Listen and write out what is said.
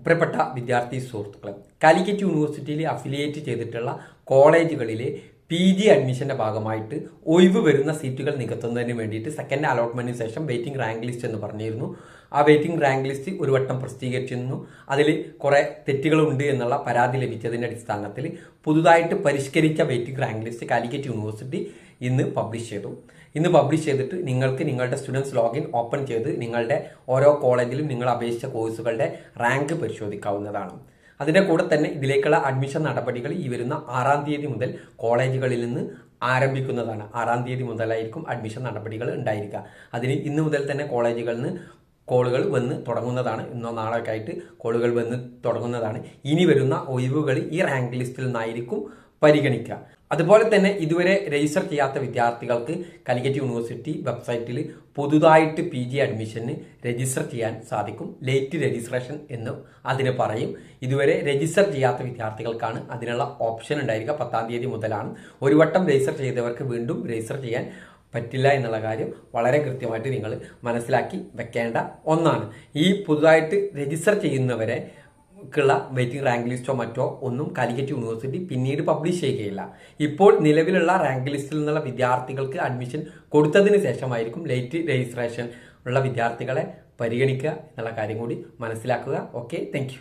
പ്രിയപ്പെട്ട വിദ്യാർത്ഥി സുഹൃത്തുക്കളെ, കാലിക്കറ്റ് യൂണിവേഴ്സിറ്റിയിൽ അഫിലിയേറ്റ് ചെയ്തിട്ടുള്ള കോളേജുകളിലെ PG അഡ്മിഷന്റെ ഭാഗമായിട്ട് ഒഴിവ് വരുന്ന സീറ്റുകൾ നികത്തുന്നതിന് വേണ്ടിയിട്ട് സെക്കൻഡ് അലോട്ട്മെന്റിന് ശേഷം വെയിറ്റിംഗ് റാങ്ക് ലിസ്റ്റ് എന്ന് പറഞ്ഞിരുന്നു. ആ വെയിറ്റിംഗ് റാങ്ക് ലിസ്റ്റ് ഒരു വട്ടം പ്രസിദ്ധീകരിച്ചിരുന്നു. അതിൽ കുറെ തെറ്റുകളുണ്ട് എന്നുള്ള പരാതി ലഭിച്ചതിന്റെ അടിസ്ഥാനത്തിൽ പുതുതായിട്ട് പരിഷ്കരിച്ച waiting rank list Calicut university ഇന്ന് പബ്ലിഷ് ചെയ്തു. ഇന്ന് പബ്ലിഷ് ചെയ്തിട്ട് നിങ്ങൾക്ക് നിങ്ങളുടെ സ്റ്റുഡൻസ് ലോഗിൻ ഓപ്പൺ ചെയ്ത് നിങ്ങളുടെ ഓരോ കോളേജിലും നിങ്ങൾ അപേക്ഷിച്ച കോഴ്സുകളുടെ റാങ്ക് പരിശോധിക്കാവുന്നതാണ്. അതിന്റെ കൂടെ തന്നെ ഇതിലേക്കുള്ള അഡ്മിഷൻ നടപടികൾ ഈ വരുന്ന 6-ാം തീയതി മുതൽ കോളേജുകളിൽ നിന്ന് ആരംഭിക്കുന്നതാണ്. 6-ാം തീയതി മുതലായിരിക്കും അഡ്മിഷൻ നടപടികൾ ഉണ്ടായിരിക്കുക. അതിന് ഇന്ന് മുതൽ തന്നെ കോളേജുകളിൽ നിന്ന് കോളുകൾ വന്ന് തുടങ്ങുന്നതാണ്. ഇന്നോ നാളൊക്കെ ആയിട്ട് കോളുകൾ വന്ന് തുടങ്ങുന്നതാണ്. ഇനി വരുന്ന ഒഴിവുകൾ ഈ റാങ്ക് ലിസ്റ്റിൽ നിന്നായിരിക്കും പരിഗണിക്കുക. അതുപോലെ തന്നെ ഇതുവരെ രജിസ്റ്റർ ചെയ്യാത്ത വിദ്യാർത്ഥികൾക്ക് കാലിക്കറ്റ് യൂണിവേഴ്സിറ്റി വെബ്സൈറ്റിൽ പുതുതായിട്ട് PG അഡ്മിഷന് രജിസ്റ്റർ ചെയ്യാൻ സാധിക്കും. ലേറ്റ് രജിസ്ട്രേഷൻ എന്ന് അതിന് പറയും. ഇതുവരെ രജിസ്റ്റർ ചെയ്യാത്ത വിദ്യാർത്ഥികൾക്കാണ് അതിനുള്ള ഓപ്ഷൻ ഉണ്ടായിരിക്കുക. 10-ാം തീയതി മുതലാണ്. ഒരു വട്ടം രജിസ്റ്റർ ചെയ്തവർക്ക് വീണ്ടും രജിസ്റ്റർ ചെയ്യാൻ പറ്റില്ല എന്നുള്ള കാര്യം വളരെ കൃത്യമായിട്ട് നിങ്ങൾ മനസ്സിലാക്കി വെക്കേണ്ട ഒന്നാണ്. ഈ പുതുതായിട്ട് രജിസ്റ്റർ ചെയ്യുന്നവരെ ക്കുള്ള വെയിറ്റിംഗ് റാങ്ക് ലിസ്റ്റോ മറ്റോ ഒന്നും കാലിക്കറ്റ് യൂണിവേഴ്സിറ്റി പിന്നീട് പബ്ലിഷ് ചെയ്യുകയില്ല. ഇപ്പോൾ നിലവിലുള്ള റാങ്ക് ലിസ്റ്റിൽ നിന്നുള്ള വിദ്യാർത്ഥികൾക്ക് അഡ്മിഷൻ കൊടുത്തതിന് ശേഷമായിരിക്കും ലേറ്റ് രജിസ്ട്രേഷൻ ഉള്ള വിദ്യാർത്ഥികളെ പരിഗണിക്കുക എന്നുള്ള കാര്യം കൂടി മനസ്സിലാക്കുക. Okay, thank